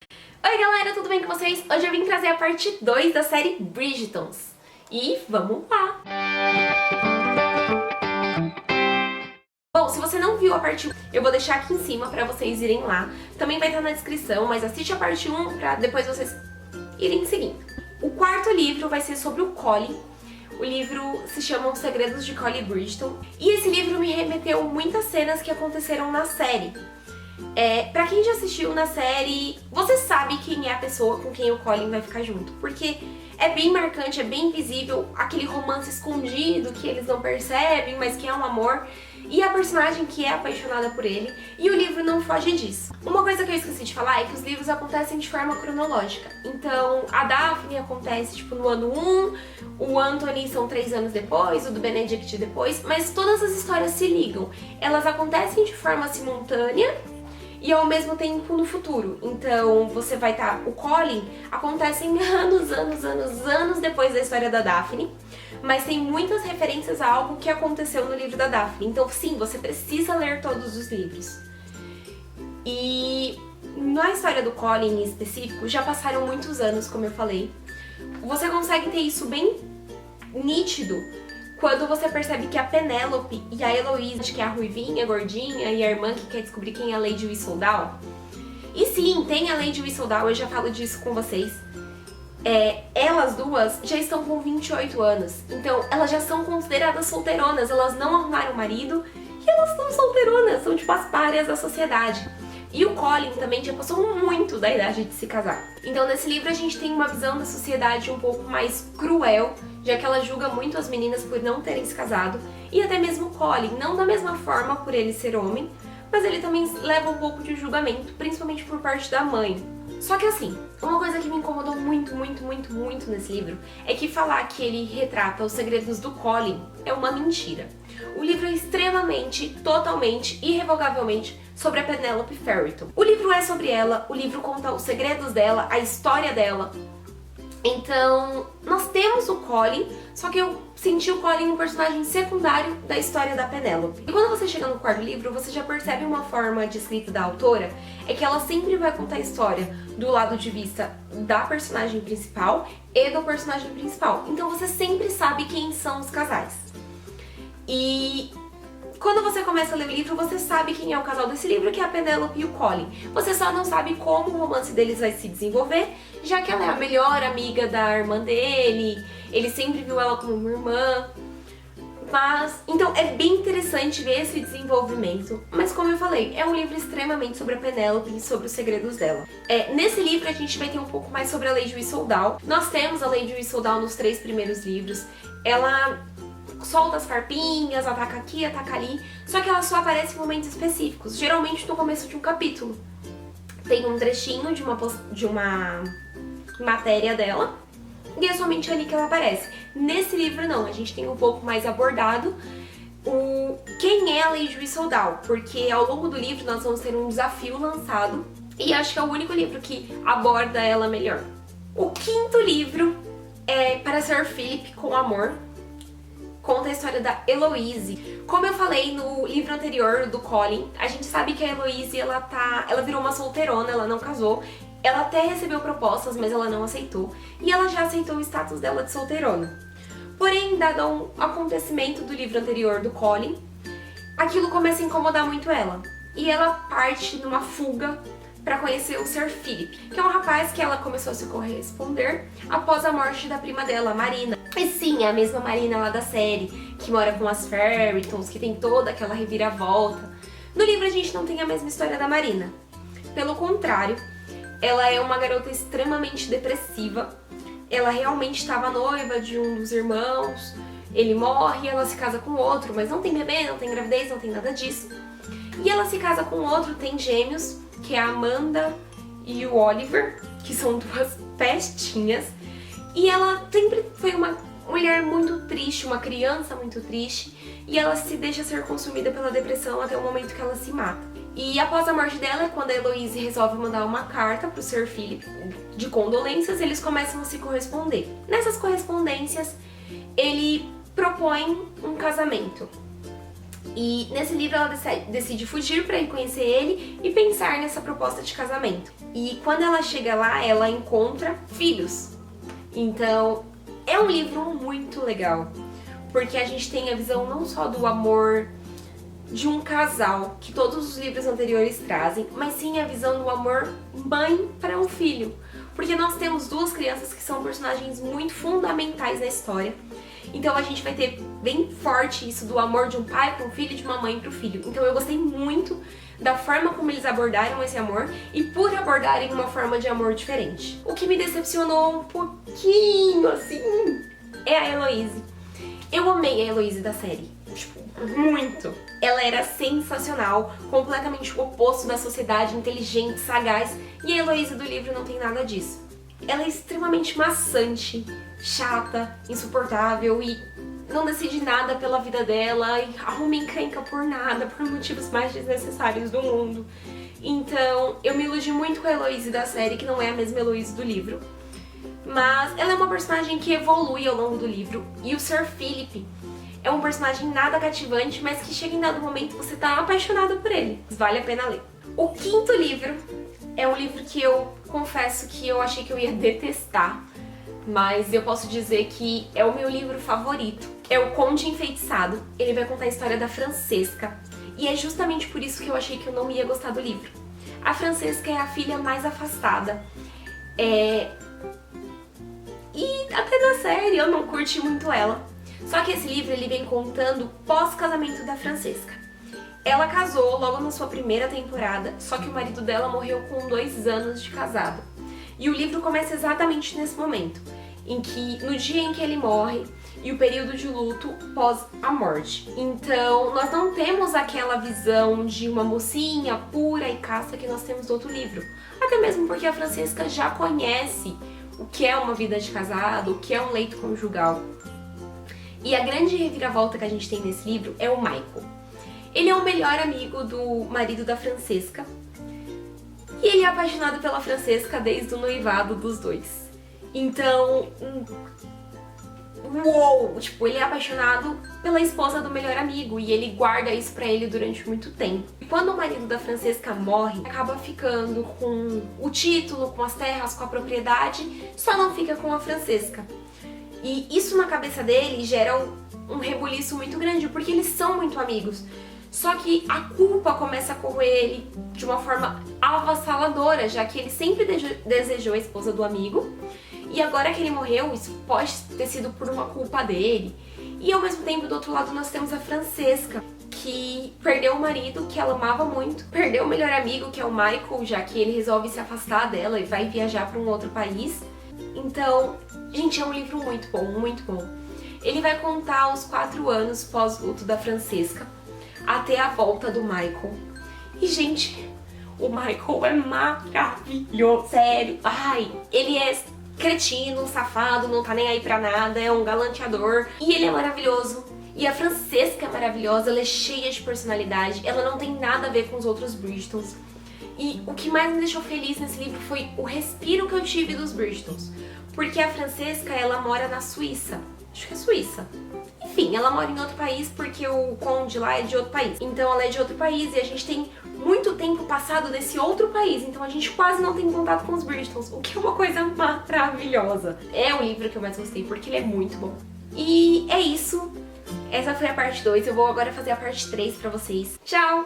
Oi galera, tudo bem com vocês? Hoje eu vim trazer a parte 2 da série Bridgertons. E vamos lá! Bom, se você não viu a parte 1, eu vou deixar aqui em cima pra vocês irem lá. Também vai estar na descrição, mas assiste a parte 1 pra depois vocês irem seguindo. O quarto livro vai ser sobre o Colin. O livro se chama Os Segredos de Colin Bridgerton. E esse livro me remeteu muitas cenas que aconteceram na série. Pra quem já assistiu na série, você sabe quem é a pessoa com quem o Colin vai ficar junto. Porque é bem marcante, é bem visível aquele romance escondido que eles não percebem, mas que é um amor. E a personagem que é apaixonada por ele. E o livro não foge disso. Uma coisa que eu esqueci de falar é que os livros acontecem de forma cronológica. Então, a Daphne acontece tipo no ano 1, o Anthony são 3 anos depois, o do Benedict depois. Mas todas as histórias se ligam. Elas acontecem de forma simultânea e ao mesmo tempo no futuro. Então você vai estar... O Colin acontece em anos depois da história da Daphne, mas tem muitas referências a algo que aconteceu no livro da Daphne. Então sim, você precisa ler todos os livros. E na história do Colin em específico, já passaram muitos anos, como eu falei. Você consegue ter isso bem nítido quando você percebe que a Penélope e a Heloise, que é a ruivinha, gordinha, e a irmã que quer descobrir quem é a Lady Whistledown. E sim, tem a Lady Whistledown, eu já falo disso com vocês. Elas duas já estão com 28 anos, então elas já são consideradas solteironas, elas não arrumaram marido e elas são solteironas, são tipo as párias da sociedade. E o Colin também já passou muito da idade de se casar. Então nesse livro a gente tem uma visão da sociedade um pouco mais cruel, já que ela julga muito as meninas por não terem se casado, e até mesmo o Colin, não da mesma forma por ele ser homem, mas ele também leva um pouco de julgamento, principalmente por parte da mãe. Só que assim, uma coisa que me incomodou muito nesse livro é que falar que ele retrata os segredos do Colin é uma mentira. O livro é extremamente, totalmente, irrevogavelmente sobre a Penélope Ferriton. O livro é sobre ela, o livro conta os segredos dela, a história dela. Então, nós temos o Colin, só que eu senti o Colin um personagem secundário da história da Penélope. E quando você chega no quarto livro, você já percebe uma forma de escrita da autora, é que ela sempre vai contar a história do lado de vista da personagem principal e do personagem principal. Então você sempre sabe quem são os casais. E quando você começa a ler o livro, você sabe quem é o casal desse livro, que é a Penélope e o Colin. Você só não sabe como o romance deles vai se desenvolver, já que ela é a melhor amiga da irmã dele, ele sempre viu ela como uma irmã. Mas, então é bem interessante ver esse desenvolvimento, mas como eu falei, é um livro extremamente sobre a Penélope e sobre os segredos dela. Nesse livro a gente vai ter um pouco mais sobre a Lady Whistledown. Nós temos a Lady Whistledown nos 3 primeiros livros. Ela solta as farpinhas, ataca aqui, ataca ali, só que ela só aparece em momentos específicos, geralmente no começo de um capítulo. Tem um trechinho de uma matéria dela, e é somente ali que ela aparece. Nesse livro não, a gente tem um pouco mais abordado quem é a Lady Whistledown, porque ao longo do livro nós vamos ter um desafio lançado, e acho que é o único livro que aborda ela melhor. O quinto livro é Para Sir Philip com Amor. Conta a história da Heloise. Como eu falei no livro anterior do Colin, a gente sabe que a Heloise ela virou uma solteirona, ela não casou. Ela até recebeu propostas, mas ela não aceitou. E ela já aceitou o status dela de solteirona. Porém, dado um acontecimento do livro anterior do Colin, aquilo começa a incomodar muito ela. E ela parte numa fuga para conhecer o Sir Philip, que é um rapaz que ela começou a se corresponder após a morte da prima dela, Marina. E sim, é a mesma Marina lá da série, que mora com as Ferritons, que tem toda aquela reviravolta. No livro a gente não tem a mesma história da Marina. Pelo contrário, ela é uma garota extremamente depressiva. Ela realmente estava noiva de um dos irmãos, ele morre, ela se casa com outro, mas não tem bebê, não tem gravidez, não tem nada disso. E ela se casa com outro, tem gêmeos, que é a Amanda e o Oliver, que são 2 pestinhas. E ela sempre foi uma mulher muito triste, uma criança muito triste, e ela se deixa ser consumida pela depressão até o momento que ela se mata. E após a morte dela é quando a Heloise resolve mandar uma carta pro Sir Philip de condolências, eles começam a se corresponder. Nessas correspondências, ele propõe um casamento. E nesse livro ela decide fugir para ir conhecer ele e pensar nessa proposta de casamento. E quando ela chega lá, ela encontra filhos. Então, é um livro muito legal, porque a gente tem a visão não só do amor de um casal, que todos os livros anteriores trazem, mas sim a visão do amor mãe para um filho. Porque nós temos duas crianças que são personagens muito fundamentais na história. Então a gente vai ter bem forte isso do amor de um pai para um filho e de uma mãe para o filho. Então eu gostei muito da forma como eles abordaram esse amor e por abordarem uma forma de amor diferente. O que me decepcionou um pouquinho, assim, é a Heloise. Eu amei a Heloise da série, tipo, muito. Ela era sensacional, completamente o oposto da sociedade, inteligente, sagaz, e a Heloise do livro não tem nada disso. Ela é extremamente maçante, chata, insuportável e não decide nada pela vida dela e arruma encrenca por nada, por motivos mais desnecessários do mundo. Então, eu me iludi muito com a Heloise da série, que não é a mesma Heloise do livro. Mas ela é uma personagem que evolui ao longo do livro. E o Sir Philip é um personagem nada cativante, mas que chega em dado momento você tá apaixonado por ele. Vale a pena ler. O quinto livro é um livro que eu confesso que eu achei que eu ia detestar, mas eu posso dizer que é o meu livro favorito. É O Conde Enfeitiçado. Ele vai contar a história da Francesca. E é justamente por isso que eu achei que eu não ia gostar do livro. A Francesca é a filha mais afastada. E até na série eu não curti muito ela. Só que esse livro ele vem contando o pós-casamento da Francesca. Ela casou logo na sua primeira temporada, só que o marido dela morreu com 2 anos de casado. E o livro começa exatamente nesse momento, no dia em que ele morre e o período de luto pós a morte. Então, nós não temos aquela visão de uma mocinha pura e casta que nós temos no outro livro. Até mesmo porque a Francesca já conhece o que é uma vida de casado, o que é um leito conjugal. E a grande reviravolta que a gente tem nesse livro é o Michael. Ele é o melhor amigo do marido da Francesca. E ele é apaixonado pela Francesca desde o noivado dos dois. Então, uou! Tipo, ele é apaixonado pela esposa do melhor amigo e ele guarda isso pra ele durante muito tempo. E quando o marido da Francesca morre, acaba ficando com o título, com as terras, com a propriedade, só não fica com a Francesca. E isso na cabeça dele gera um rebuliço muito grande, porque eles são muito amigos. Só que a culpa começa a corroer ele de uma forma avassaladora, já que ele sempre desejou a esposa do amigo. E agora que ele morreu, isso pode ter sido por uma culpa dele. E ao mesmo tempo, do outro lado, nós temos a Francesca, que perdeu o marido, que ela amava muito. Perdeu o melhor amigo, que é o Michael, já que ele resolve se afastar dela e vai viajar para um outro país. Então, gente, é um livro muito bom, muito bom. Ele vai contar os 4 anos pós-luto da Francesca, até a volta do Michael. E, gente, o Michael é maravilhoso, sério. Ai, ele é cretino, safado, não tá nem aí pra nada, é um galanteador. E ele é maravilhoso. E a Francesca é maravilhosa, ela é cheia de personalidade, ela não tem nada a ver com os outros Bridgertons. E o que mais me deixou feliz nesse livro foi o respiro que eu tive dos Bridgertons. Porque a Francesca, ela mora na Suíça. Acho que é Suíça. Enfim, ela mora em outro país porque o conde lá é de outro país. Então ela é de outro país e a gente tem muito tempo passado nesse outro país. Então a gente quase não tem contato com os Bridgertons, o que é uma coisa maravilhosa. É o livro que eu mais gostei porque ele é muito bom. E é isso. Essa foi a parte 2. Eu vou agora fazer a parte 3 pra vocês. Tchau!